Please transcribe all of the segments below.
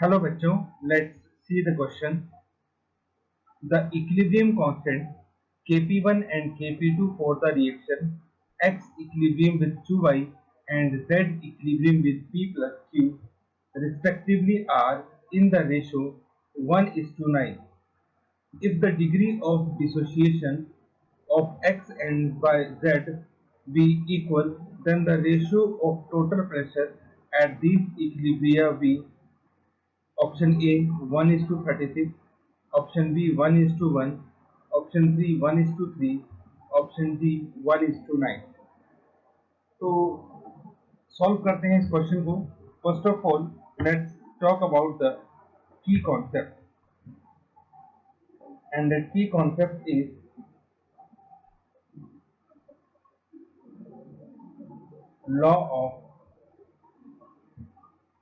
Hello बच्चों, let's see the question. The equilibrium constant Kp1 and Kp2 for the reaction X equilibrium with 2y and Z equilibrium with P plus Q respectively are in the ratio 1:9. If the degree of dissociation of X and by Z be equal, then the ratio of total pressure at these equilibria be option A 1:36, option B 1:1, option C 1:3, option D 1:9। तो solve करते हैं इस question को। First of all let's talk about the key concept, and the key concept is law of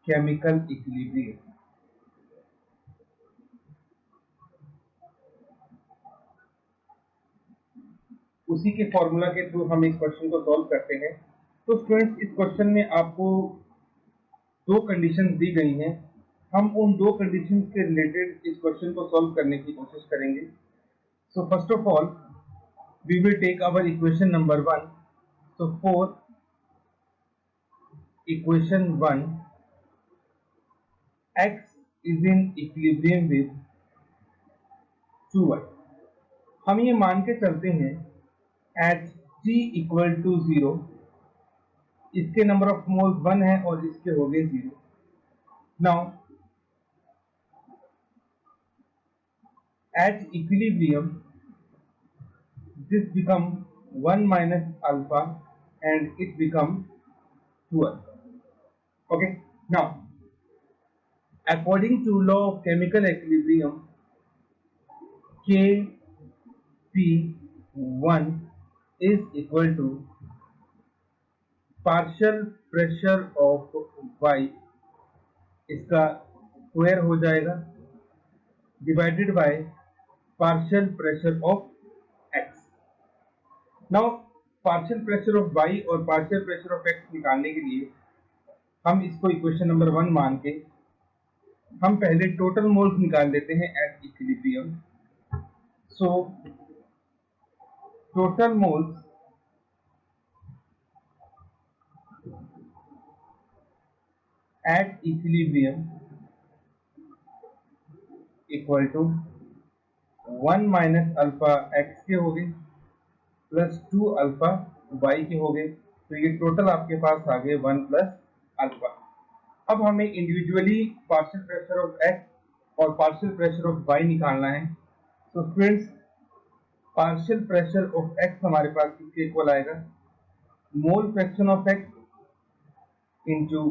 chemical equilibrium. उसी के formula के through हम इस क्वेश्चन को सॉल्व करते हैं। तो स्टूडेंट्स, इस क्वेश्चन में आपको दो कंडीशंस दी गई हैं। हम उन दो कंडीशंस के रिलेटेड इस क्वेश्चन को सॉल्व करने की कोशिश करेंगे। So first of all we will take our equation number 1। So for equation 1, x is in equilibrium with 2y। हम ये मान के चलते हैं at t equal to 0, इसके नंबर ऑफ मोल्स 1 है और इसके हो गए 0। Now at equilibrium this become 1 minus alpha and it become 2alpha. Okay, now according to law of chemical equilibrium, Kp1 is equal to partial pressure of y, इसका square हो जाएगा, divided by partial pressure of x। now partial pressure of y और partial pressure of x निकालने के लिए हम इसको equation number 1 मान के हम पहले टोटल मोल्स निकाल लेते हैं at equilibrium. So total moles at equilibrium equal to 1 minus alpha X के हो गए प्लस 2 अल्फा वाई के हो गए। तो ये टोटल आपके पास आ गए 1 प्लस अल्फा। अब हमें individually partial pressure of x और पार्शियल प्रेशर ऑफ वाई निकालना है। तो students, partial pressure of x हमारे पास किसके इक्वल आएगा? Mole fraction of x into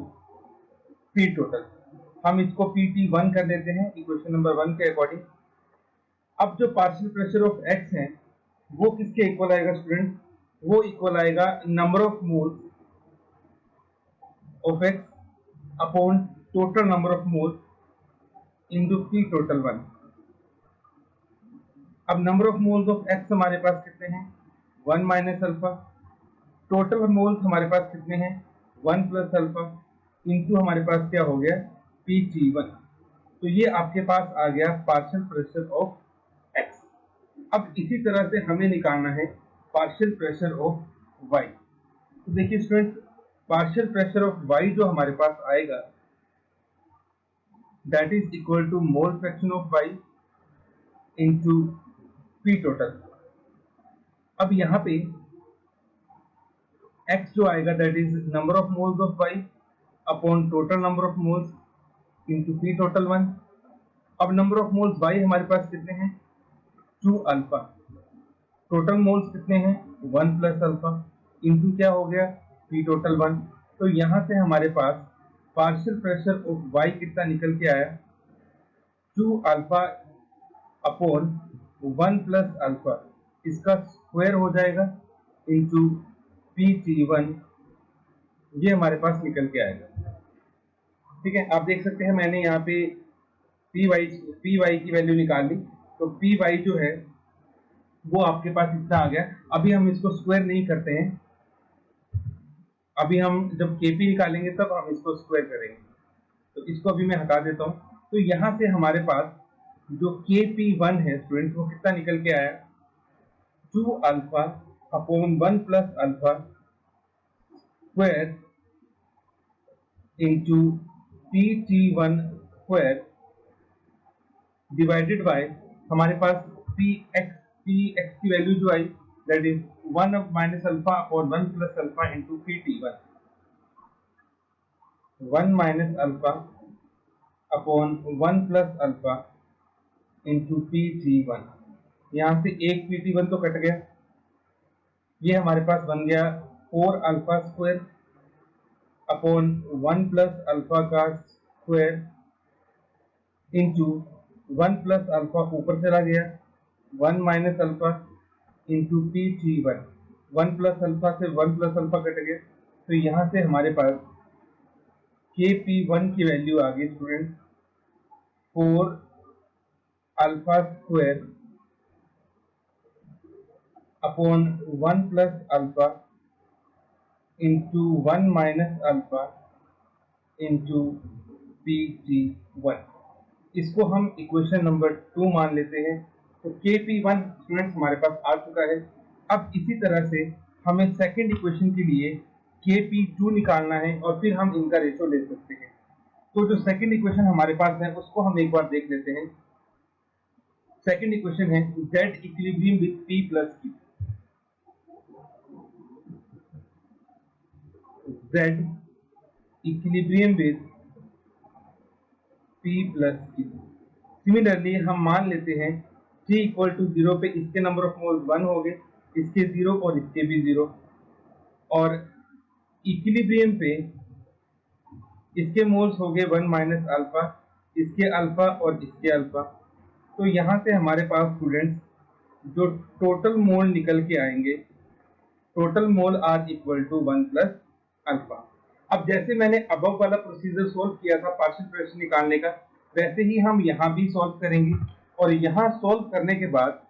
P total. हम इसको PT1 कर देते हैं इक्वेशन नंबर 1 के अकॉर्डिंग। अब जो पार्शियल प्रेशर ऑफ एक्स है वो किसके इक्वल आएगा स्टूडेंट? वो इक्वल आएगा number of moles of x upon total number of moles into P total 1। अब number of moles of x हमारे पास कितने हैं? 1 माइनस अल्फा। टोटल मोल्स हमारे पास कितने हैं? 1 प्लस अल्फा इंटू हमारे पास क्या हो गया? PT1। तो ये आपके पास आ गया पार्शियल प्रेशर ऑफ एक्स। अब इसी तरह से हमें निकालना है पार्शियल प्रेशर ऑफ वाई। तो देखिए student, partial pressure of Y जो हमारे पास आएगा that is equal to mole fraction of Y into P total. अब यहाँ पे x जो आएगा that is number of moles of Y upon total number of moles into P total 1। अब नंबर ऑफ मोल्स वाई हमारे पास कितने हैं? 2 alpha. Total moles कितने हैं? 1 प्लस अल्फा इंटू क्या हो गया? P total 1। तो यहाँ से हमारे पास पार्शियल प्रेशर ऑफ वाई कितना निकल के आया? 2 अल्फा अपॉन 1 प्लस अल्फा, इसका स्क्वायर हो जाएगा इंटू PT1, ये हमारे पास निकल के आएगा। ठीक है, आप देख सकते हैं मैंने यहाँ पे पी वाई की वैल्यू निकाल ली। तो पी वाई जो है वो आपके पास इतना आ गया। अभी हम इसको स्क्वायर नहीं करते हैं, अभी हम जब केपी निकालेंगे तब हम इसको स्क्वायर करेंगे। तो इसको अभी मैं हटा देता हूँ। तो यहाँ से हमारे पास जो KP1 है स्टूडेंट्स वो कितना निकल के आया, 2 alpha upon 1 plus alpha square into PT1 square divided by हमारे पास px की वैल्यू जो आई that is 1 minus alpha upon 1 plus alpha into PT1, 1 minus alpha upon 1 plus alpha into PT1। यहाँ से एक PT1 तो कट गया, ये हमारे पास बन गया 4 alpha square upon 1 plus alpha का स्क्वायर इंटू 1 प्लस अल्फा ऊपर चला गया 1 minus alpha into PT1, 1 plus alpha से 1 प्लस अल्फा कट गया, तो यहाँ से हमारे पास KP1 की वैल्यू आ गई student 4 alpha square upon 1 plus alpha into 1 minus alpha into PT1। इसको हम इक्वेशन नंबर 2 मान लेते हैं। तो KP1 स्टूडेंट्स हमारे पास आ चुका है। अब इसी तरह से हमें सेकंड इक्वेशन के लिए KP2 निकालना है और फिर हम इनका रेशो ले सकते हैं। तो जो सेकंड इक्वेशन हमारे पास है उसको हम एक बार देख लेते हैं। सेकंड इक्वेशन है Z equilibrium with P plus Q। Z equilibrium with P plus Q। Similarly हम मान लेते हैं T इक्वल टू 0 पे इसके नंबर ऑफ मोल्स 1 हो गए, इसके 0 और इसके भी 0, और इक्विलिब्रियम पे इसके मोल्स हो गए 1 माइनस अल्फा, इसके अल्फा और इसके अल्फा। तो यहाँ से हमारे पास स्टूडेंट्स जो टोटल मोल निकल के आएंगे, total mole are equal to 1 plus alpha. अब जैसे मैंने अबव वाला प्रोसीजर सोल्व किया था पार्शियल प्रेशर निकालने का, वैसे ही हम यहाँ भी सॉल्व करेंगे। और यहाँ सॉल्व करने के बाद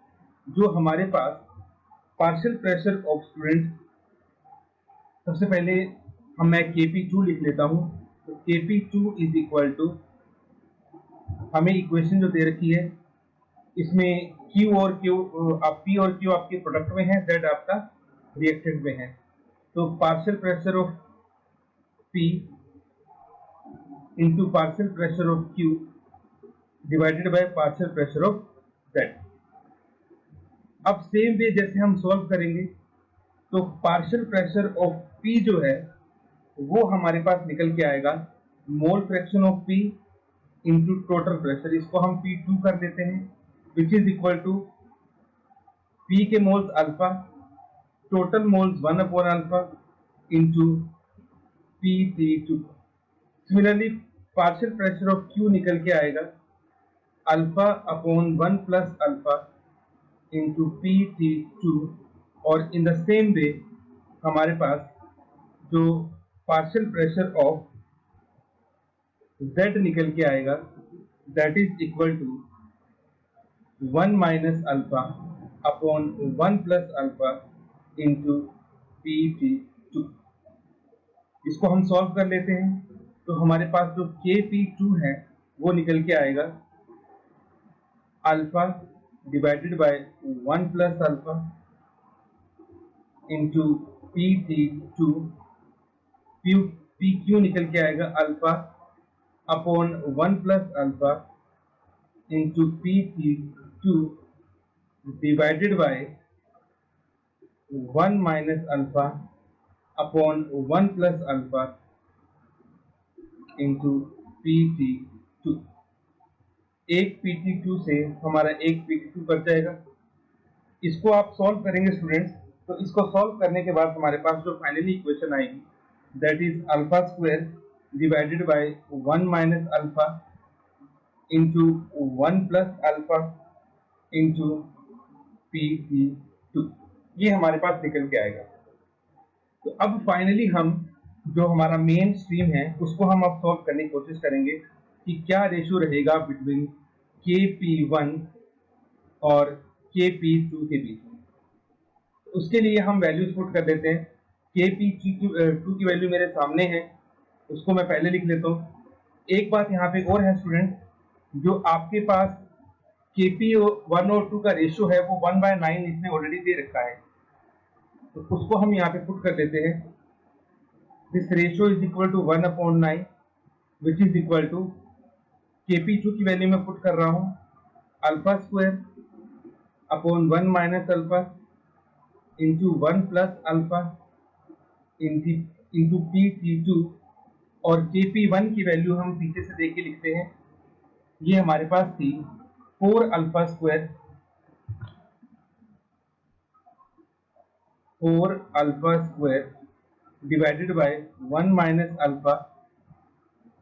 जो हमारे पास पार्शियल प्रेशर ऑफ स्टूडेंट, सबसे पहले मैं KP2 लिख लेता हूँ। तो KP2 इज इक्वल टू, हमें इक्वेशन जो दे रखी है इसमें Q और Q, P और Q आपके प्रोडक्ट में है, Z आपका रिएक्टेंट में है। तो partial pressure of P into partial pressure of Q divided by partial pressure of Z। अब सेम वे जैसे हम सॉल्व करेंगे तो पार्शियल प्रेशर ऑफ P जो है वो हमारे पास निकल के आएगा mole fraction of P into total pressure, इसको हम P2 कर देते हैं, which is equal to P के moles alpha, total moles 1 upon alpha into PT2। Similarly partial pressure of Q निकल के आएगा alpha upon 1 plus alpha into PT2, और इन द सेम वे हमारे पास जो पार्शियल प्रेशर ऑफ Z निकल के आएगा that is equal to 1 minus alpha upon 1 plus alpha into PT2। इसको हम सॉल्व कर लेते हैं। तो हमारे पास जो KP2 है वो निकल के आएगा alpha divided by 1 plus alpha into PT2, PQ निकल के आएगा alpha upon 1 plus alpha into PT2 divided by 1 minus alpha upon 1 plus alpha into PT2। एक PT2 से हमारा एक PT2 बच जाएगा। इसको आप सॉल्व करेंगे स्टूडेंट्स, तो इसको सॉल्व करने के बाद हमारे पास जो फाइनली इक्वेशन आएगी that is alpha square divided bye 1 minus alpha into 1 plus alpha into PT2, ये हमारे पास निकल के आएगा। तो अब फाइनली हम जो हमारा मेन स्ट्रीम है उसको हम अब सॉल्व करने की कोशिश करेंगे कि क्या रेशियो रहेगा बिटवीन KP1 और KP2 के बीच में। उसके लिए हम वैल्यूज पुट कर देते हैं। KP2 की वैल्यू मेरे सामने है, उसको मैं पहले लिख लेता हूँ। एक बात यहाँ पे और है स्टूडेंट जो आपके पास KP1 और 2 का रेशियो है वो 1/9 इसने ऑलरेडी दे रखा है, तो उसको हम यहाँ पे पुट कर देते हैं। This ratio is equal to 1/9 which is equal to KP2 की वैल्यू में पुट कर रहा हूँ alpha square upon 1 minus alpha into 1 plus alpha into PT2, और KP1 की वैल्यू हम पीछे से देख के लिखते हैं, ये हमारे पास थी 4 alpha square divided bye 1 minus alpha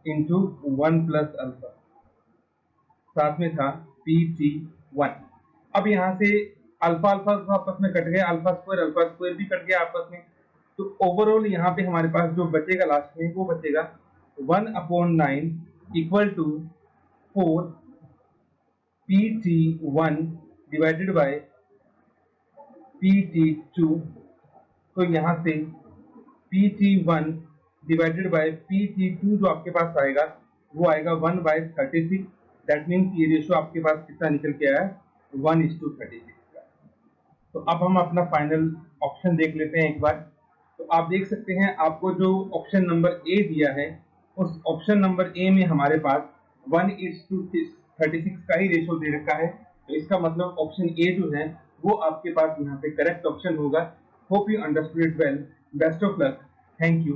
into 1 plus alpha, साथ में था PT1। अब यहाँ से अल्फा अल्फा आपस में कट गया, अल्फा स्क्वायर भी कट गया आपस में, तो ओवरऑल यहाँ पे हमारे पास जो बचेगा लास्ट में वो बचेगा 1/9 equal to 4 PT1 divided by PT2। तो यहाँ से PT1 डिवाइडेड बाय PT2 जो आपके पास आएगा वो आएगा 1/36। दैट मीन्स ये रेशियो आपके पास कितना निकल के आया, 1:36 का। तो अब हम अपना फाइनल ऑप्शन देख लेते हैं एक बार। तो आप देख सकते हैं आपको जो ऑप्शन नंबर ए दिया है, उस ऑप्शन नंबर ए में हमारे पास 1:36 का ही रेशियो दे रखा है, तो इसका मतलब ऑप्शन ए जो है वो आपके पास यहाँ पे करेक्ट ऑप्शन होगा। Hope you understood it well. Best of luck. Thank you.